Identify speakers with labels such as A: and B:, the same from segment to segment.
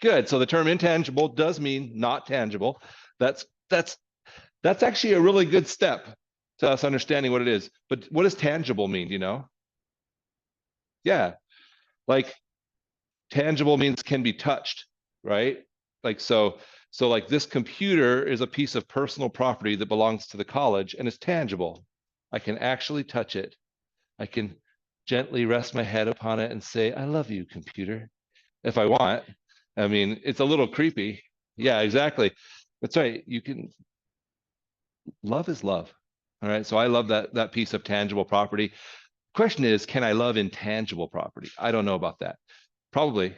A: Good. So the term intangible does mean not tangible. That's that's that's actually a really good step to us understanding what it is. But what does tangible mean? Do you know? Yeah, like tangible means can be touched, right? Like so like this computer is a piece of personal property that belongs to the college and is tangible. I can actually touch it. I can gently rest my head upon it and say, I love you, computer, if I want. I mean, it's a little creepy. Yeah, exactly. That's right. You can love is love. All right. So I love that piece of tangible property. Question is, can I love intangible property? I don't know about that. Probably.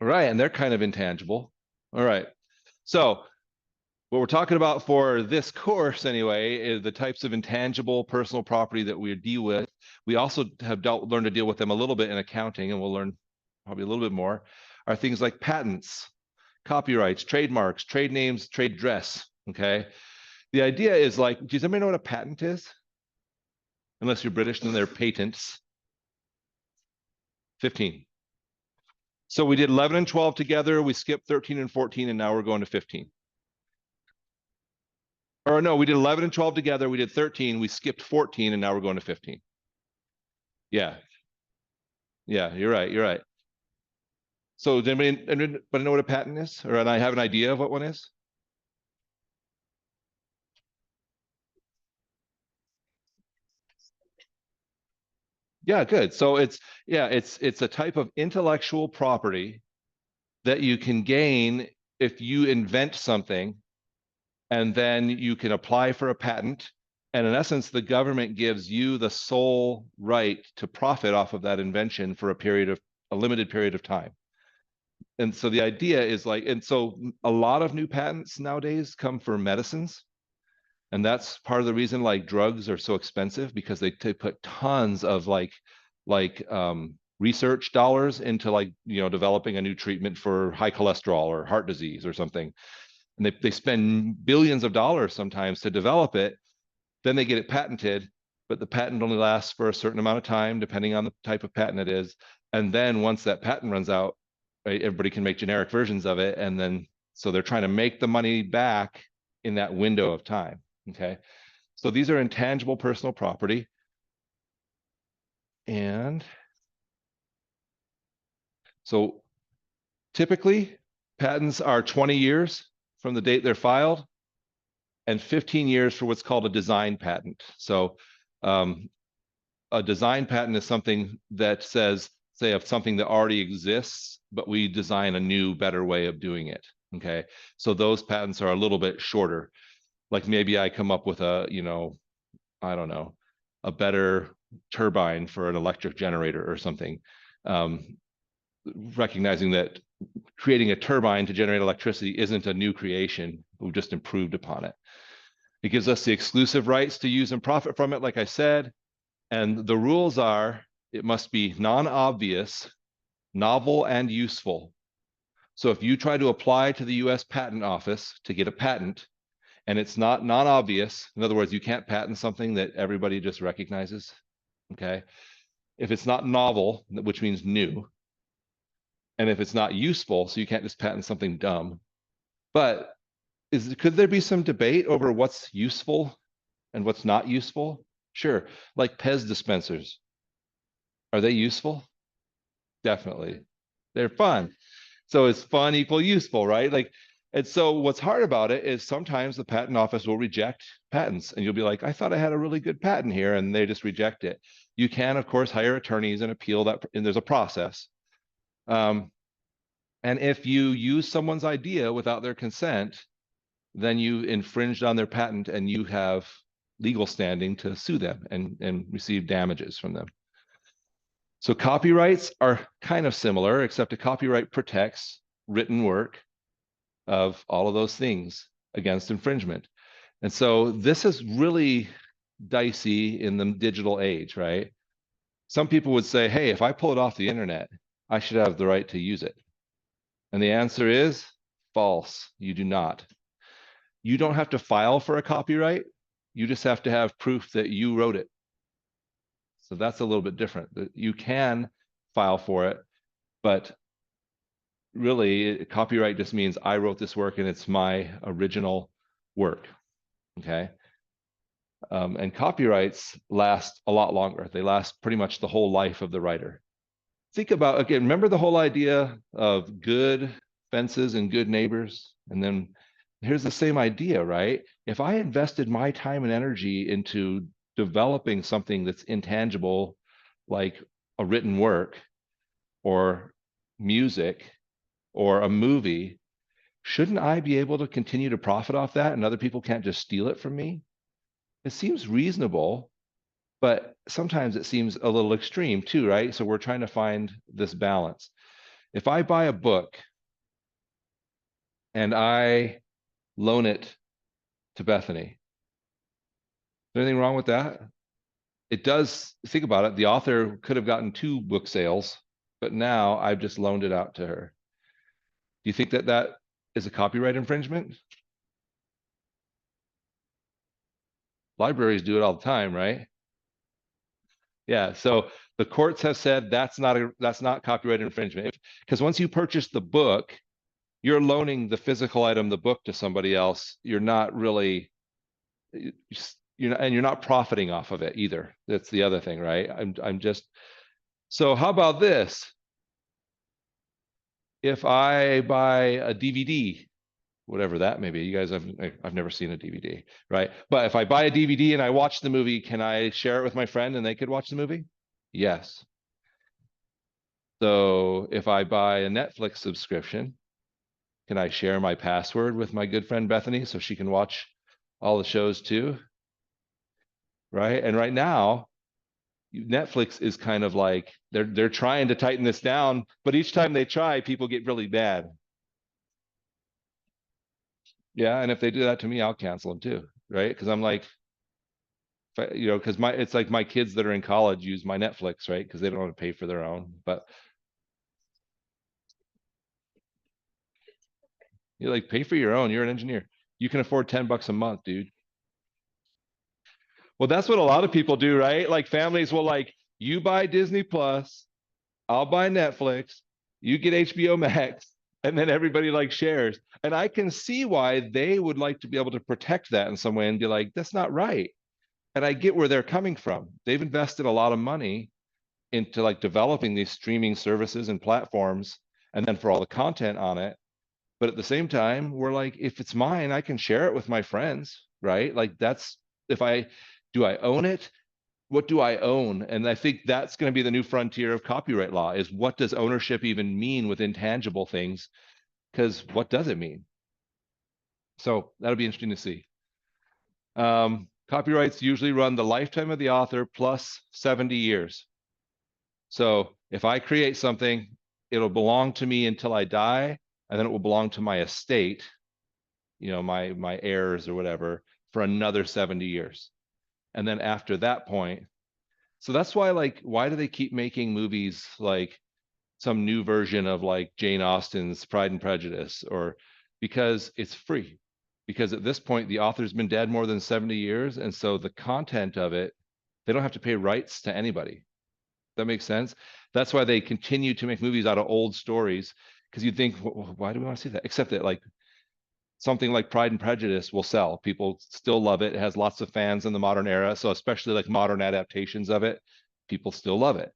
A: All right. And they're kind of intangible. All right. So what we're talking about for this course anyway is the types of intangible personal property that we deal with. We also have learned to deal with them a little bit in accounting, and we'll learn probably a little bit more, are things like patents, copyrights, trademarks, trade names, trade dress. Okay. The idea is like, does anybody know what a patent is? Unless you're British, then they're patents. 15. So we did 11 and 12 together. We skipped 13 and 14, and now we're going to 15. Or no, we did 11 and 12 together. We did 13. We skipped 14, and now we're going to 15. Yeah. Yeah, you're right. You're right. So does anybody know what a patent is? Or and I have an idea of what one is? Yeah, good. So it's a type of intellectual property that you can gain if you invent something and then you can apply for a patent. And in essence, the government gives you the sole right to profit off of that invention for a limited period of time. And so the idea is like, and so a lot of new patents nowadays come for medicines. And that's part of the reason like drugs are so expensive because they put tons of research dollars into developing a new treatment for high cholesterol or heart disease or something. And they spend billions of dollars sometimes to develop it. Then they get it patented, but the patent only lasts for a certain amount of time, depending on the type of patent it is. And then once that patent runs out, right, everybody can make generic versions of it. And then so they're trying to make the money back in that window of time. Okay. So these are intangible personal property. And so typically patents are 20 years from the date they're filed and 15 years for what's called a design patent. So a design patent is something that says, say, of something that already exists, but we design a new, better way of doing it. Okay. So those patents are a little bit shorter. Like maybe I come up with I don't know, a better turbine for an electric generator or something. Recognizing that creating a turbine to generate electricity isn't a new creation, we've just improved upon it. It gives us the exclusive rights to use and profit from it, like I said. And the rules are it must be non-obvious, novel, and useful. So if you try to apply to the US Patent Office to get a patent and it's not non-obvious, in other words, you can't patent something that everybody just recognizes, okay? If it's not novel, which means new, and if it's not useful, so you can't just patent something dumb. But could there be some debate over what's useful and what's not useful? Sure, like Pez dispensers. Are they useful? Definitely. They're fun. So is fun equal useful, right? Like, and so what's hard about it is sometimes the patent office will reject patents and you'll be like, I thought I had a really good patent here, and they just reject it. You can, of course, hire attorneys and appeal that, and there's a process. And if you use someone's idea without their consent, then you infringed on their patent and you have legal standing to sue them and receive damages from them. So copyrights are kind of similar, except a copyright protects written work of all of those things against infringement. And so this is really dicey in the digital age, right? Some people would say, hey, if I pull it off the internet, I should have the right to use it. And the answer is false. You do not. You don't have to file for a copyright. You just have to have proof that you wrote it. So that's a little bit different. You can file for it, But really, copyright just means I wrote this work and it's my original work. Okay. And copyrights last a lot longer. They last pretty much the whole life of the writer. Think about, again, remember the whole idea of good fences and good neighbors? And then here's the same idea, right? If I invested my time and energy into developing something that's intangible, like a written work or music or a movie, shouldn't I be able to continue to profit off that and other people can't just steal it from me? It seems reasonable, but sometimes it seems a little extreme too, right? So we're trying to find this balance. If I buy a book and I loan it to Bethany, is there anything wrong with that? It does, think about it, the author could have gotten 2 book sales, but now I've just loaned it out to her. Do you think that that is a copyright infringement? Libraries do it all the time, right? Yeah, so the courts have said that's not copyright infringement. Because once you purchase the book, you're loaning the physical item, the book, to somebody else. You're not really, and you're not profiting off of it either. That's the other thing, right? I'm just, so how about this? If I buy a DVD, whatever that may be, you guys have, I've never seen a DVD, right? But if I buy a DVD and I watch the movie, can I share it with my friend and they could watch the movie? Yes. So if I buy a Netflix subscription, can I share my password with my good friend Bethany so she can watch all the shows too? Right. And right now, Netflix is kind of like they're trying to tighten this down, but each time they try, people get really bad. Yeah, and if they do that to me, I'll cancel them too, right? Because I'm like, because it's like my kids that are in college use my Netflix, right? Because they don't want to pay for their own. But you like pay for your own. You're an engineer. You can afford $10 a month, dude. Well, that's what a lot of people do, right? Like families will like, you buy Disney Plus, I'll buy Netflix, you get HBO Max, and then everybody like shares. And I can see why they would like to be able to protect that in some way and be like, that's not right. And I get where they're coming from. They've invested a lot of money into like developing these streaming services and platforms, and then for all the content on it. But at the same time, we're like, if it's mine, I can share it with my friends, right? Like that's, if I do, I own it? What do I own? And I think that's going to be the new frontier of copyright law, is what does ownership even mean with intangible things? Because what does it mean? So that'll be interesting to see. Copyrights usually run the lifetime of the author plus 70 years. So if I create something, it'll belong to me until I die, and then it will belong to my estate, my heirs or whatever, for another 70 years. And then after that point, so that's why, like, why do they keep making movies like some new version of like Jane Austen's Pride and Prejudice? Or because it's free. Because at this point, the author's been dead more than 70 years. And so the content of it, they don't have to pay rights to anybody. That makes sense. That's why they continue to make movies out of old stories. Because you'd think, why do we want to see that? Except that, like, something like Pride and Prejudice will sell. People still love it. It has lots of fans in the modern era. So especially like modern adaptations of it, people still love it.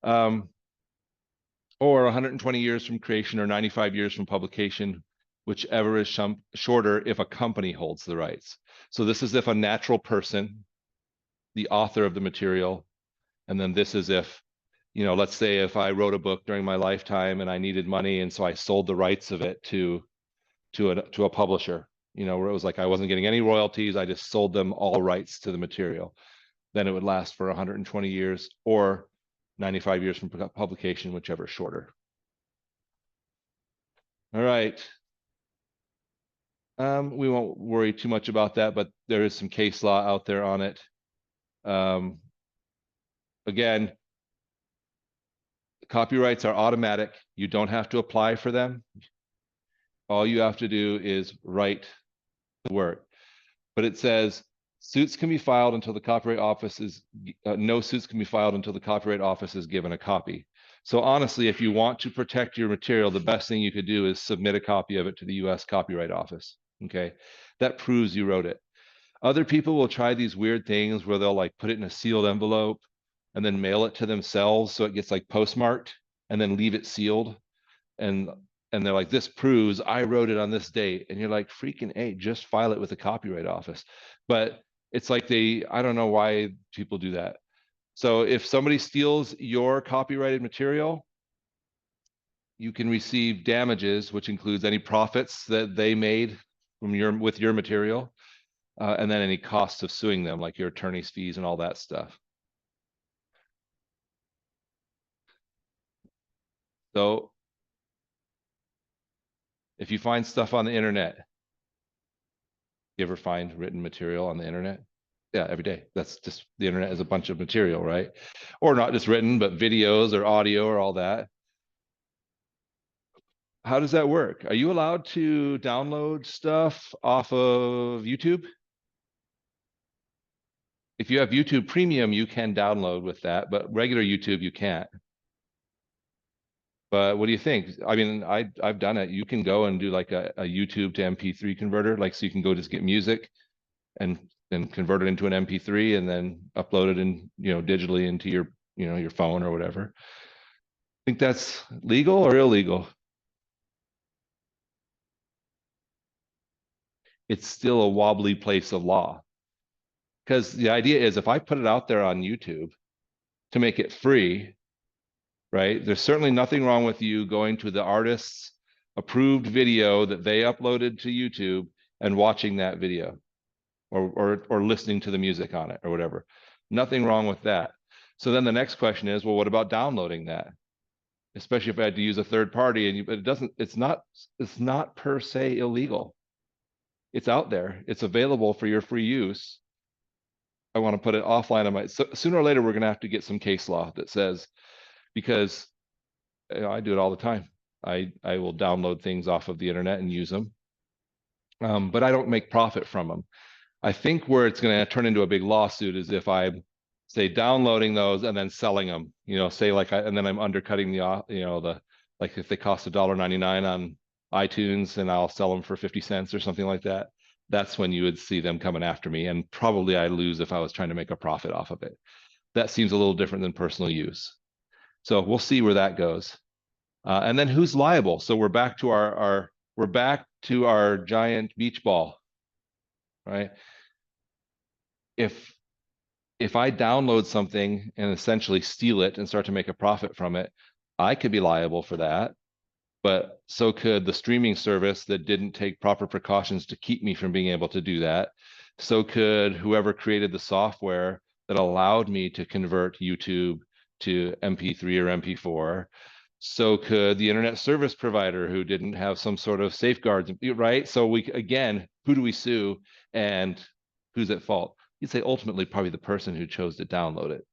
A: Or 120 years from creation or 95 years from publication, whichever is shorter if a company holds the rights. So this is if a natural person, the author of the material, and then this is if, let's say if I wrote a book during my lifetime and I needed money, and so I sold the rights of it to a publisher, where it was like I wasn't getting any royalties, I just sold them all rights to the material. Then it would last for 120 years or 95 years from publication, whichever is shorter. All right. We won't worry too much about that, but there is some case law out there on it. Again, copyrights are automatic. You don't have to apply for them. All you have to do is write the work. But it says suits can be filed until the Copyright Office is no suits can be filed until the Copyright Office is given a copy. So honestly, if you want to protect your material, the best thing you could do is submit a copy of it to the US Copyright Office. Okay. That proves you wrote it. Other people will try these weird things where they'll like put it in a sealed envelope and then mail it to themselves so it gets like postmarked and then leave it sealed. And they're like, this proves I wrote it on this date. And you're like, freaking A, just file it with the Copyright Office. But it's like I don't know why people do that. So if somebody steals your copyrighted material, you can receive damages, which includes any profits that they made from with your material, and then any costs of suing them, like your attorney's fees and all that stuff. So if you find stuff on the internet, you ever find written material on the internet? Yeah, every day. That's just the internet is a bunch of material, right? Or not just written, but videos or audio or all that. How does that work? Are you allowed to download stuff off of YouTube? If you have YouTube Premium, you can download with that, but regular YouTube, you can't. But what do you think? I mean, I've done it. You can go and do like a YouTube to MP3 converter, like so you can go just get music and convert it into an MP3 and then upload it in, digitally into your, your phone or whatever. Think that's legal or illegal? It's still a wobbly place of law. Because the idea is if I put it out there on YouTube to make it free, right? There's certainly nothing wrong with you going to the artist's approved video that they uploaded to YouTube and watching that video or listening to the music on it or whatever. Nothing wrong with that. So then the next question is, well, what about downloading that? Especially if I had to use a third party and but it's not per se illegal. It's out there. It's available for your free use. I want to put it offline on my, so sooner or later, we're going to have to get some case law that says, because I do it all the time. I will download things off of the internet and use them, but I don't make profit from them. I think where it's going to turn into a big lawsuit is if I say downloading those and then selling them. Say like and then I'm undercutting the like if they cost $1.99 on iTunes and I'll sell them for 50 cents or something like that. That's when you would see them coming after me, and probably I lose if I was trying to make a profit off of it. That seems a little different than personal use. So we'll see where that goes. And then who's liable? So we're back to our giant beach ball, right? If I download something and essentially steal it and start to make a profit from it, I could be liable for that. But so could the streaming service that didn't take proper precautions to keep me from being able to do that. So could whoever created the software that allowed me to convert YouTube to MP3 or MP4. So could the internet service provider who didn't have some sort of safeguards, right? So again, who do we sue and who's at fault? You'd say ultimately probably the person who chose to download it,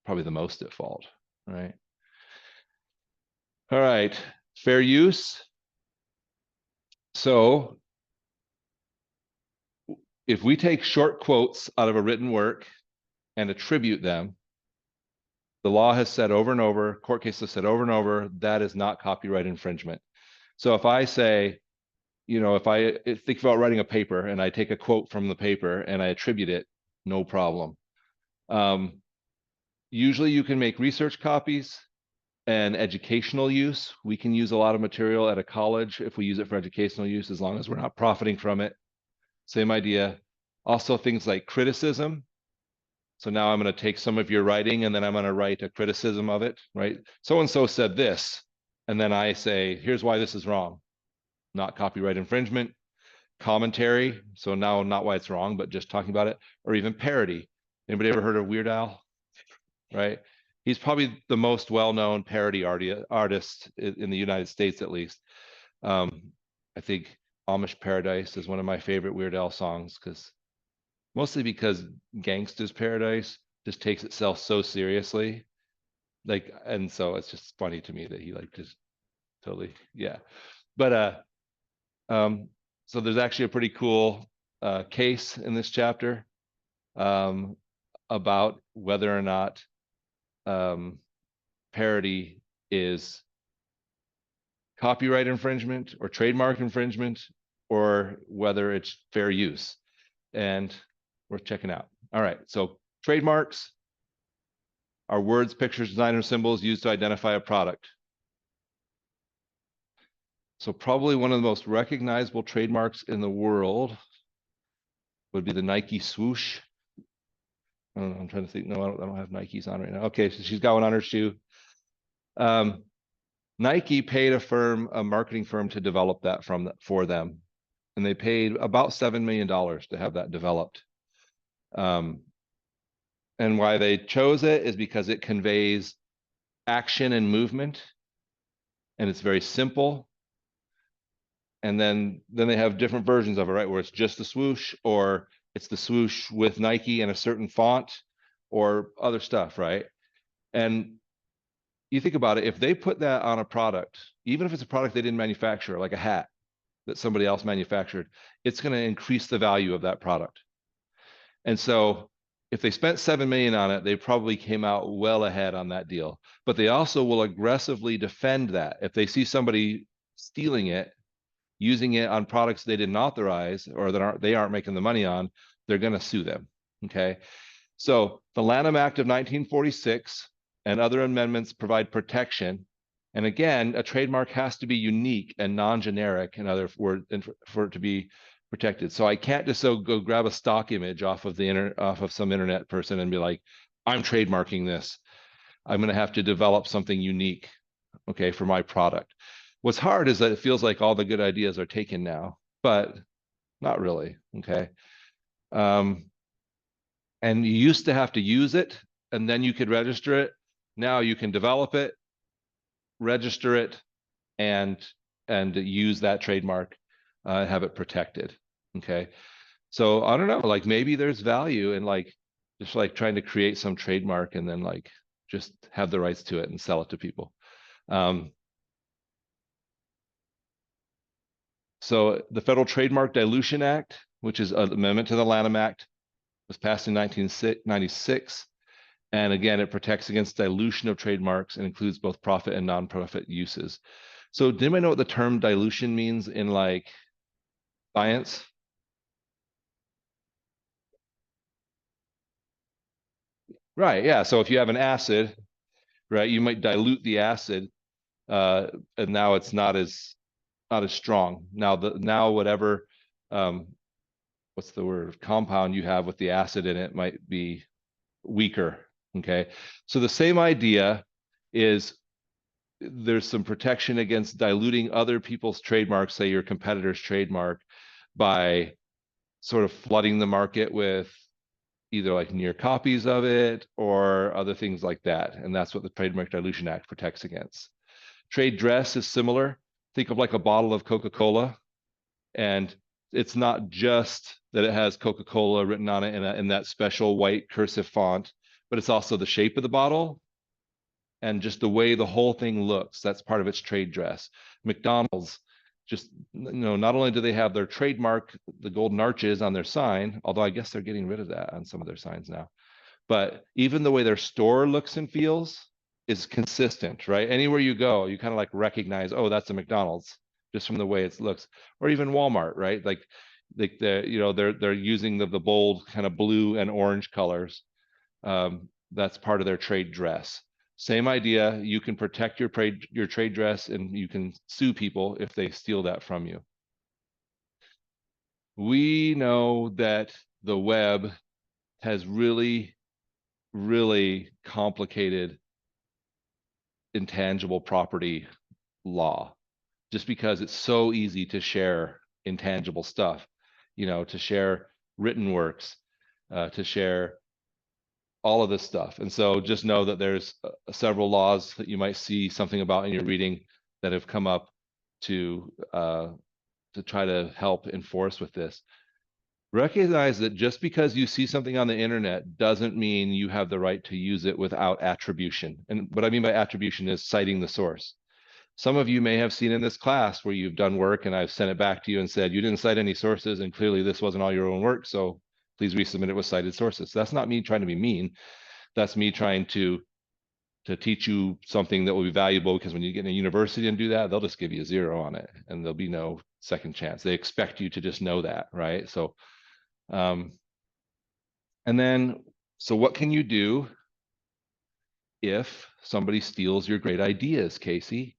A: probably the most at fault, right? All right, fair use. So if we take short quotes out of a written work and attribute them, the law has said over and over, court cases have said over and over, that is not copyright infringement. So if I say, if I think about writing a paper and I take a quote from the paper and I attribute it, no problem. Usually you can make research copies and educational use. We can use a lot of material at a college if we use it for educational use, as long as we're not profiting from it. Same idea. Also things like criticism. So now I'm going to take some of your writing and then I'm going to write a criticism of it, right? So-and-so said this, and then I say, here's why this is wrong. Not copyright infringement. Commentary. So now not why it's wrong, but just talking about it. Or even parody. Anybody ever heard of Weird Al? Right? He's probably the most well-known parody artist in the United States, at least. I think Amish Paradise is one of my favorite Weird Al songs, mostly because Gangsta's Paradise just takes itself so seriously. And so it's just funny to me that he just totally, yeah. But so there's actually a pretty cool case in this chapter about whether or not parody is copyright infringement or trademark infringement, or whether it's fair use. And we're checking out. All right, so trademarks are words, pictures, design, or symbols used to identify a product. So probably one of the most recognizable trademarks in the world would be the Nike swoosh. I don't know, I'm trying to think. No, I don't have Nikes on right now. Okay, so she's got one on her shoe. Nike paid a marketing firm to develop that for them. And they paid about $7 million to have that developed. And why they chose it is because it conveys action and movement, and it's very simple. And then they have different versions of it, right? Where it's just the swoosh, or it's the swoosh with Nike and a certain font, or other stuff, right? And you think about it, if they put that on a product, even if it's a product they didn't manufacture, like a hat that somebody else manufactured, it's going to increase the value of that product. And so if they spent 7 million on it, they probably came out well ahead on that deal. But they also will aggressively defend that. If they see somebody stealing it, using it on products they didn't authorize, or that they aren't making the money on, they're going to sue them. Okay. So the Lanham Act of 1946 and other amendments provide protection. And again, a trademark has to be unique and non-generic, in other words, for it to be protected. So I can't just go grab a stock image off of some internet person and be like, I'm trademarking this. I'm going to have to develop something unique, okay, for my product. What's hard is that it feels like all the good ideas are taken now, but not really, okay? And you used to have to use it, and then you could register it. Now you can develop it, register it, and use that trademark, have it protected, okay? So I don't know, like maybe there's value in like just like trying to create some trademark and then like just have the rights to it and sell it to people. So the Federal Trademark Dilution Act, which is an amendment to the Lanham Act, was passed in 1996. And again, it protects against dilution of trademarks and includes both profit and non-profit uses. So does anybody know what the term dilution means in like science? Right, yeah. So if you have an acid, right, you might dilute the acid, and now it's not as strong. Now whatever what's the word, compound you have with the acid in it might be weaker. Okay. So the same idea is there's some protection against diluting other people's trademarks, say your competitor's trademark, by sort of flooding the market with either like near copies of it or other things like that. And that's what the Trademark Dilution Act protects against. Trade dress is similar. Think of like a bottle of Coca-Cola, and it's not just that it has Coca-Cola written on it in that special white cursive font, but it's also the shape of the bottle and just the way the whole thing looks. That's part of its trade dress. McDonald's, just, not only do they have their trademark, the golden arches on their sign, although I guess they're getting rid of that on some of their signs now, but even the way their store looks and feels is consistent, right? Anywhere you go, you kind of like recognize, oh, that's a McDonald's, just from the way it looks. Or even Walmart, right? Like they're using the bold kind of blue and orange colors. That's part of their trade dress. Same idea. You can protect your trade dress, and you can sue people if they steal that from you. We know that the web has really, really complicated intangible property law, just because it's so easy to share intangible stuff, to share written works, to share all of this stuff. And so just know that there's several laws that you might see something about in your reading that have come up to try to help enforce with this. Recognize that just because you see something on the internet doesn't mean you have the right to use it without attribution. And what I mean by attribution is citing the source. Some of you may have seen in this class where you've done work and I've sent it back to you and said, you didn't cite any sources, and clearly this wasn't all your own work, so please resubmit it with cited sources. So that's not me trying to be mean. That's me trying to to teach you something that will be valuable, because when you get in a university and do that, they'll just give you a 0 on it and there'll be no second chance. They expect you to just know that, right? So, and then, so what can you do if somebody steals your great ideas, Casey?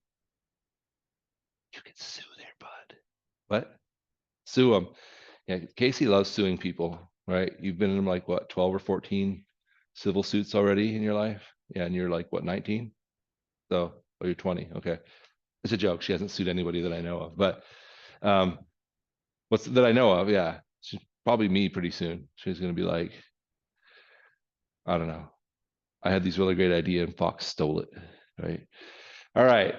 A: You can sue their bud. What? Sue them. Yeah, Casey loves suing people, right? You've been in like what, 12 or 14 civil suits already in your life? Yeah, and you're like what, 19? So, oh, you're 20. Okay. It's a joke. She hasn't sued anybody that I know of, but what's that I know of? Yeah. She's probably me pretty soon. She's going to be like, I don't know. I had these really great idea and Fox stole it. Right. All right.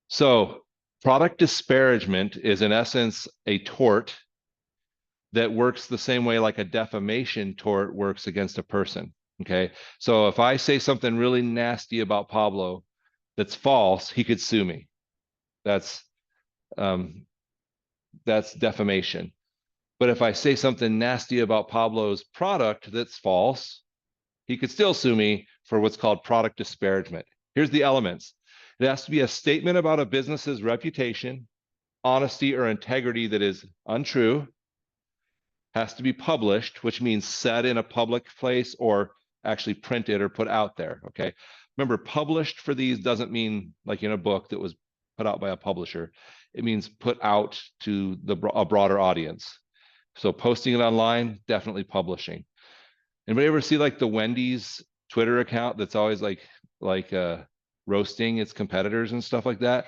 A: So product disparagement is in essence a tort that works the same way like a defamation tort works against a person. Okay. So if I say something really nasty about Pablo that's false, he could sue me. That's defamation. But if I say something nasty about Pablo's product that's false, he could still sue me for what's called product disparagement. Here's the elements. It has to be a statement about a business's reputation, honesty, or integrity that is untrue. Has to be published, which means said in a public place or actually printed or put out there. Okay. Remember, published for these doesn't mean like in a book that was put out by a publisher. It means put out to a broader audience. So posting it online, definitely publishing. Anybody ever see like the Wendy's Twitter account that's always like roasting its competitors and stuff like that?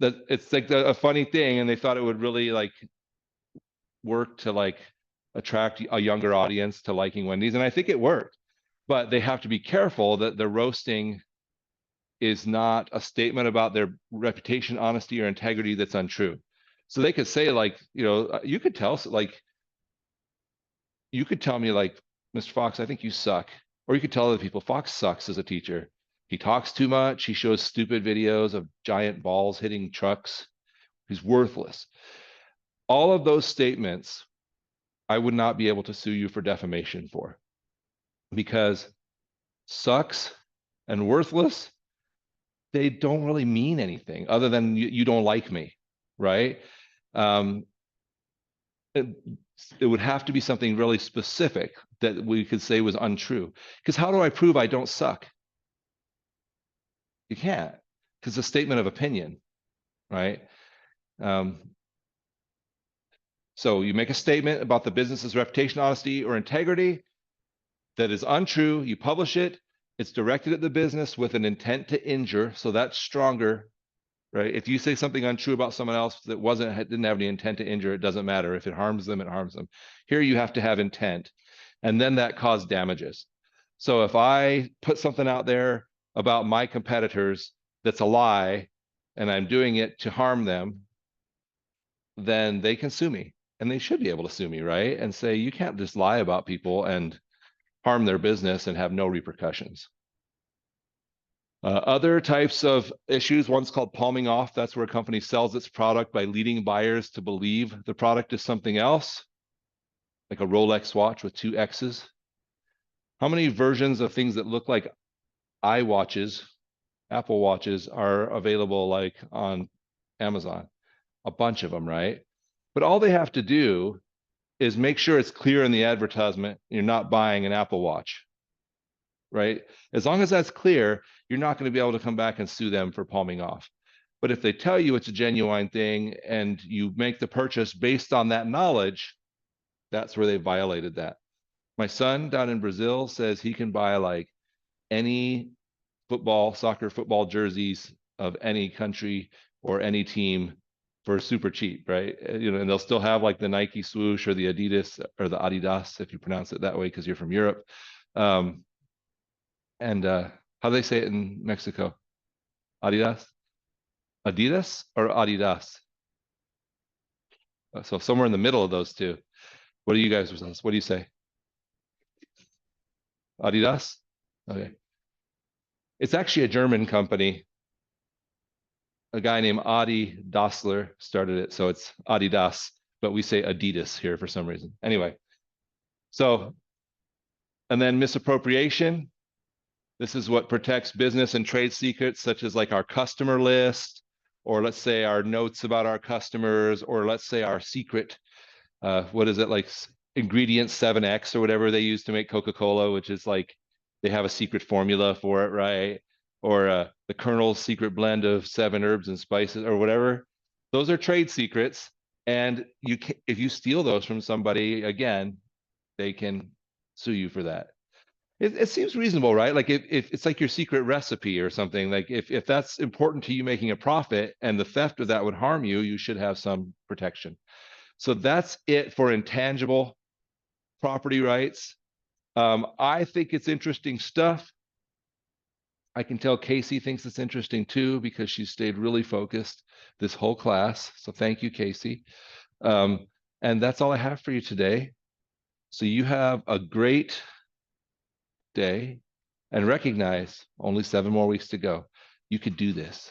A: That it's like a funny thing, and they thought it would really like work to like attract a younger audience to liking Wendy's, and I think it worked. But they have to be careful that the roasting is not a statement about their reputation, honesty, or integrity that's untrue. So they could say like, you know, you could tell like, you could tell me like, Mr. Fox, I think you suck. Or you could tell other people, Fox sucks as a teacher. He talks too much. He shows stupid videos of giant balls hitting trucks. He's worthless. All of those statements, I would not be able to sue you for defamation for, because sucks and worthless, they don't really mean anything other than you don't like me, right? It would have to be something really specific that we could say was untrue. Because how do I prove I don't suck? You can't, because it's a statement of opinion, right? So you make a statement about the business's reputation, honesty, or integrity that is untrue. You publish it. It's directed at the business with an intent to injure. So that's stronger, right? If you say something untrue about someone else that didn't have any intent to injure, it doesn't matter. If it harms them, it harms them. Here you have to have intent, and then that caused damages. So if I put something out there about my competitors that's a lie, and I'm doing it to harm them, then they can sue me, and they should be able to sue me, right? And say, you can't just lie about people and harm their business and have no repercussions. Other types of issues, one's called palming off. That's where a company sells its product by leading buyers to believe the product is something else, like a Rolex watch with 2 X's. How many versions of things that look like iWatches, Apple Watches, are available like on Amazon? A bunch of them, right? But all they have to do is make sure it's clear in the advertisement you're not buying an Apple Watch, right? As long as that's clear, you're not going to be able to come back and sue them for palming off. But if they tell you it's a genuine thing and you make the purchase based on that knowledge, that's where they violated that. My son down in Brazil says he can buy like any soccer football jerseys of any country or any team for super cheap, right? You know, and they'll still have like the Nike swoosh or the Adidas or the Adidas, if you pronounce it that way, because you're from Europe. And how do they say it in Mexico? Adidas? Adidas or Adidas? So somewhere in the middle of those two. What do you guys, what do you say? Adidas? Okay. It's actually a German company. A guy named Adi Dassler started it, so it's Adidas, but we say Adidas here for some reason. Anyway, so, and then misappropriation. This is what protects business and trade secrets, such as like our customer list, or let's say our notes about our customers, or let's say our secret, what is it, like ingredient 7X or whatever they use to make Coca-Cola, which is like they have a secret formula for it, right? Or the Colonel's secret blend of 7 herbs and spices or whatever. Those are trade secrets. And you can, if you steal those from somebody, again, they can sue you for that. It seems reasonable, right? Like if it's like your secret recipe or something, like if that's important to you making a profit and the theft of that would harm you, you should have some protection. So that's it for intangible property rights. I think it's interesting stuff. I can tell Casey thinks it's interesting too, because she stayed really focused this whole class. So thank you, Casey. And that's all I have for you today. So you have a great day and recognize only 7 more weeks to go. You could do this.